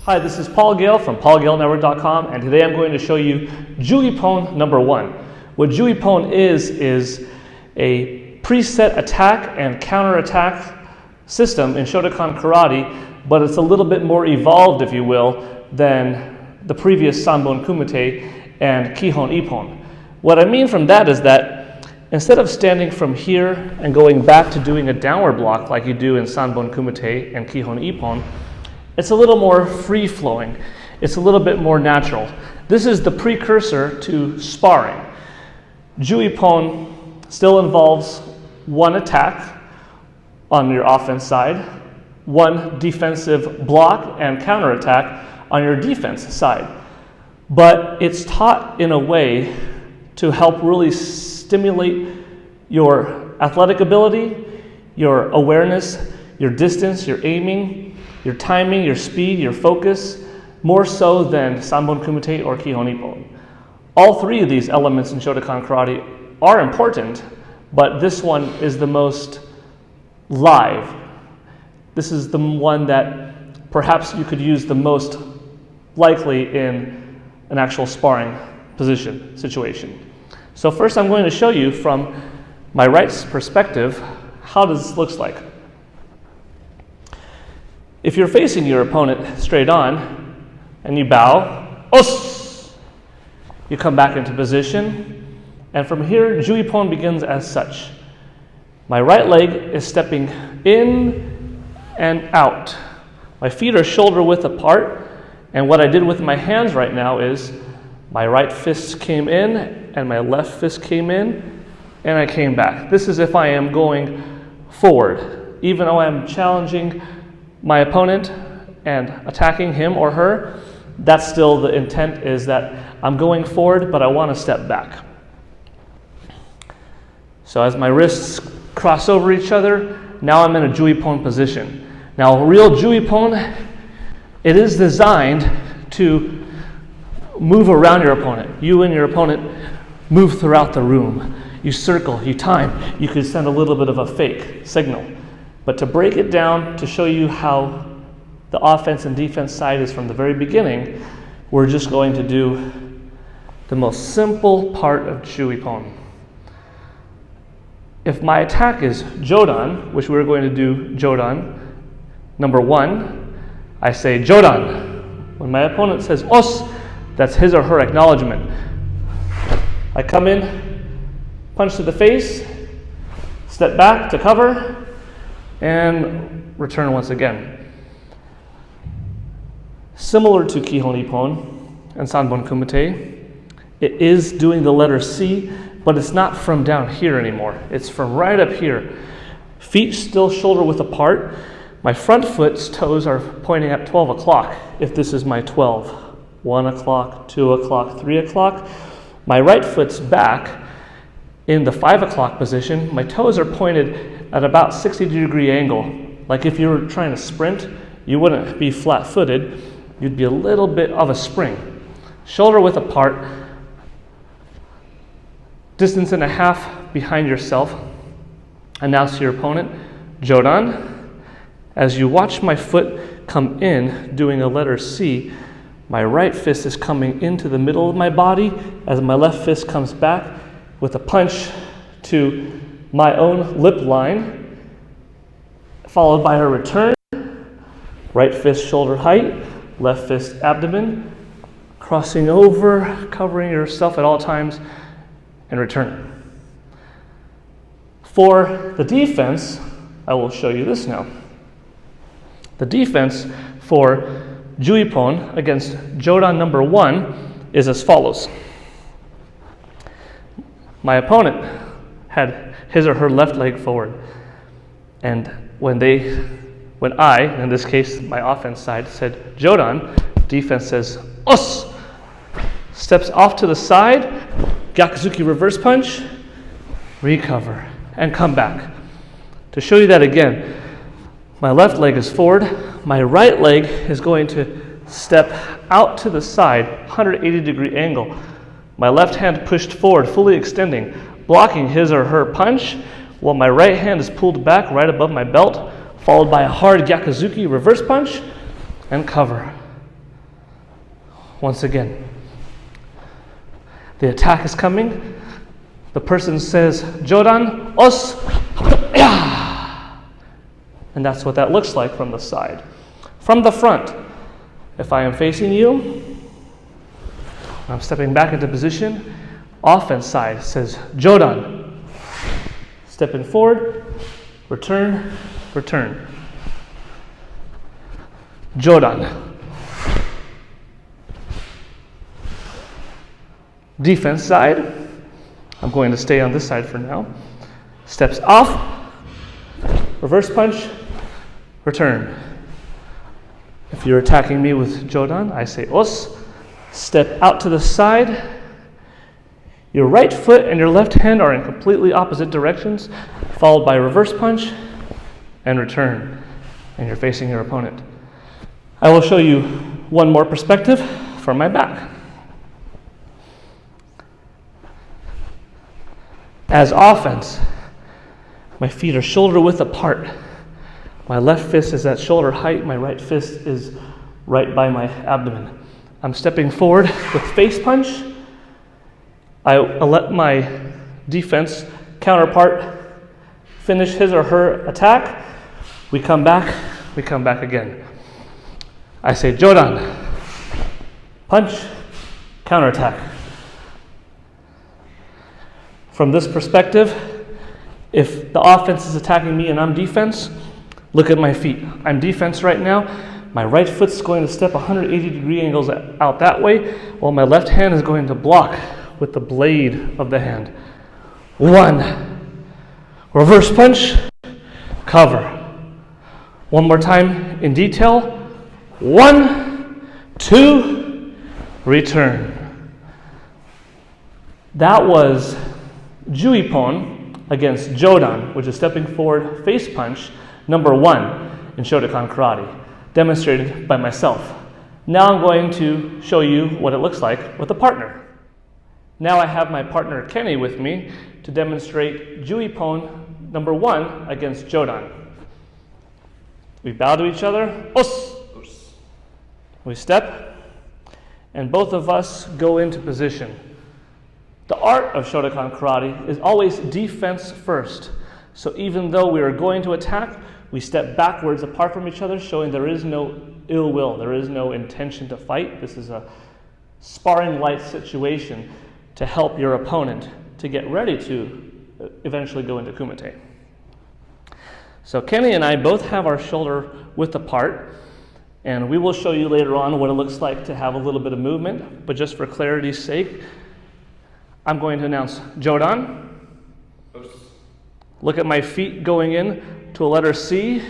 Hi, this is Paul Gale from paulgalenetwork.com, and today I'm going to show you Jiyu Ippon number 1. What Jiyu Ippon is a preset attack and counterattack system in Shotokan Karate, but it's a little bit more evolved, if you will, than the previous Sanbon Kumite and Kihon Ippon. What I mean from that is that instead of standing from here and going back to doing a downward block like you do in Sanbon Kumite and Kihon Ippon, it's a little more free-flowing. It's a little bit more natural. This is the precursor to sparring. Jiyu Ippon still involves one attack on your offense side, one defensive block and counterattack on your defense side. But it's taught in a way to help really stimulate your athletic ability, your awareness, your distance, your aiming, your timing, your speed, your focus, more so than Sanbon Kumite or Kihon Ippon. All three of these elements in Shotokan Karate are important, but this one is the most live. This is the one that perhaps you could use the most likely in an actual sparring situation. So first I'm going to show you from my right perspective how this looks like. If you're facing your opponent straight on and you bow, os, you come back into position, and from here Jiyu Ippon begins as such. My right leg is stepping in and out. My feet are shoulder width apart, and what I did with my hands right now is my right fist came in and my left fist came in and I came back. This is if I am going forward. Even though I'm challenging my opponent and attacking him or her, that's still the intent, is that I'm going forward, but I want to step back. So as my wrists cross over each other, now I'm in a Jiyu Ippon position. Now, real Jiyu Ippon, it is designed to move around your opponent. You and your opponent move throughout the room. You circle, you time. You could send a little bit of a fake signal. But to break it down, to show you how the offense and defense side is from the very beginning, we're just going to do the most simple part of Jiyu Ippon. If my attack is Jodan, which we're going to do Jodan number 1, I say Jodan. When my opponent says os, that's his or her acknowledgement. I come in, punch to the face, step back to cover, and return once again. Similar to Kihon Ippon and Sanbon Kumite, it is doing the letter C, but it's not from down here anymore. It's from right up here. Feet still shoulder width apart. My front foot's toes are pointing at 12 o'clock, if this is my 12. 1 o'clock, 2 o'clock, 3 o'clock. My right foot's back in the 5 o'clock position. My toes are pointed at about 60-degree angle. Like if you were trying to sprint, you wouldn't be flat-footed. You'd be a little bit of a spring. Shoulder width apart, distance and a half behind yourself. Announce to your opponent, Jodan. As you watch my foot come in, doing a letter C, my right fist is coming into the middle of my body as my left fist comes back with a punch to my own lip line, followed by a return. Right fist shoulder height, left fist abdomen, crossing over, covering yourself at all times, and return. For the defense, I will show you this now. The defense for Jiyu Ippon against Jodan number 1 is as follows. My opponent had his or her left leg forward, and when I, in this case my offense side, said Jodan, defense says os, steps off to the side, Gyakuzuki reverse punch, recover, and come back. To show you that again, my left leg is forward, my right leg is going to step out to the side, 180-degree angle. My left hand pushed forward, fully extending, blocking his or her punch, while my right hand is pulled back right above my belt, followed by a hard Gyakuzuki reverse punch, and cover. Once again. The attack is coming. The person says, Jodan, os, ya. And that's what that looks like from the side. From the front, if I am facing you, I'm stepping back into position. Offense side says, Jodan. Stepping forward, return, return. Jodan. Defense side, I'm going to stay on this side for now. Steps off, reverse punch, return. If you're attacking me with Jodan, I say os, step out to the side. Your right foot and your left hand are in completely opposite directions, followed by reverse punch and return. And you're facing your opponent. I will show you one more perspective from my back. As offense, my feet are shoulder width apart. My left fist is at shoulder height. My right fist is right by my abdomen. I'm stepping forward with face punch. I let my defense counterpart finish his or her attack. We come back again. I say, Jodan, punch, counterattack. From this perspective, if the offense is attacking me and I'm defense, look at my feet. I'm defense right now. My right foot's going to step 180-degree angles out that way, while my left hand is going to block with the blade of the hand. 1. Reverse punch, cover. One more time in detail. 1, 2, return. That was Jiyu Ippon against Jodan, which is stepping forward face punch, number 1 in Shotokan Karate, demonstrated by myself. Now I'm going to show you what it looks like with a partner. Now I have my partner Kenny with me to demonstrate Jiyu Ippon number 1 against Jodan. We bow to each other, os. We step, and both of us go into position. The art of Shotokan Karate is always defense first. So even though we are going to attack, we step backwards apart from each other, showing there is no ill will, there is no intention to fight. This is a sparring-like situation to help your opponent to get ready to eventually go into kumite. So Kenny and I both have our shoulder width apart, and we will show you later on what it looks like to have a little bit of movement, but just for clarity's sake, I'm going to announce Jodan. Look at my feet going in to a letter C.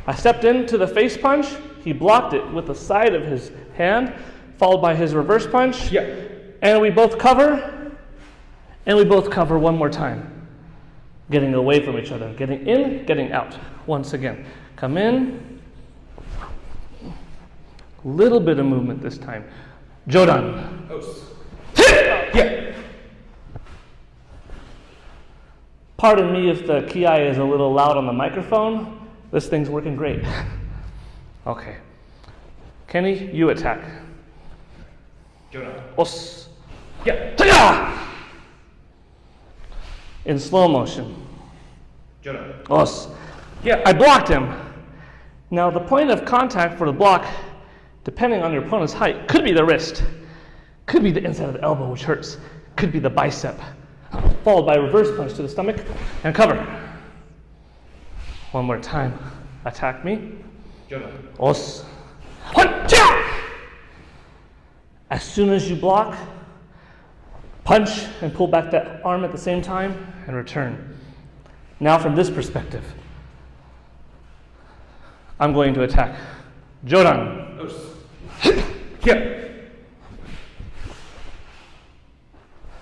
I stepped into the face punch. He blocked it with the side of his hand, followed by his reverse punch. Yeah. And we both cover. And we both cover one more time. Getting away from each other. Getting in, getting out. Once again. Come in. Little bit of movement this time. Jodan. Yeah. Pardon me if the ki is a little loud on the microphone. This thing's working great. Okay. Kenny, you attack. Jodan. Os. Yeah. Ta-ya! In slow motion. Jodan. Os. Yeah. I blocked him. Now the point of contact for the block, depending on your opponent's height, could be the wrist, could be the inside of the elbow, which hurts, could be the bicep, followed by a reverse punch to the stomach and cover. One more time. Attack me. Jodan. Os. Huncha! As soon as you block, punch and pull back that arm at the same time and return. Now from this perspective, I'm going to attack. Jodan. Yeah.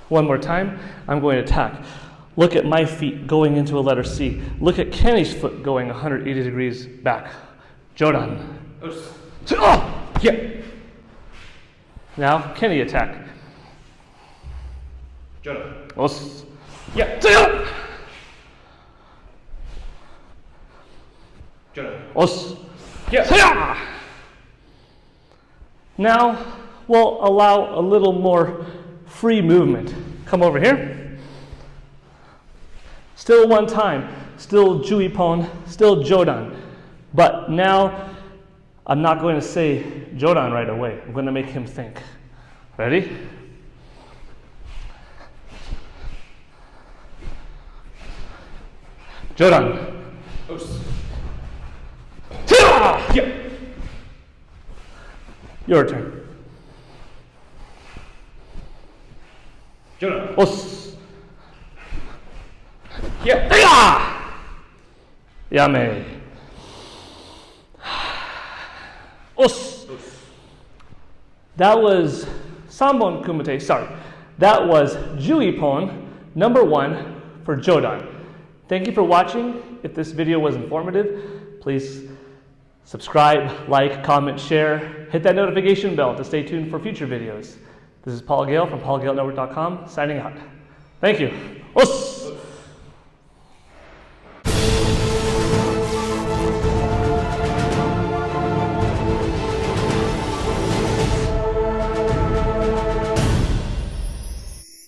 One more time, I'm going to attack. Look at my feet going into a letter C. Look at Kenny's foot going 180 degrees back. Jodan. Yeah. Now, Kenny attack. Jodan. Os. Yeah. Os. Yeah. Now, will allow a little more free movement. Come over here. Still one time, still Jiyu Ippon, still Jodan. But now, I'm not going to say Jodan right away. I'm going to make him think. Ready? Jodan. Yeah. Your turn. Jodan. Os. Yeah. Yame. Os. That was Sanbon Kumite. Sorry. That was Jiyu Ippon number 1 for Jodan. Thank you for watching. If this video was informative, please subscribe, like, comment, share. Hit that notification bell to stay tuned for future videos. This is Paul Gale from PaulGaleNetwork.com signing out. Thank you. Os!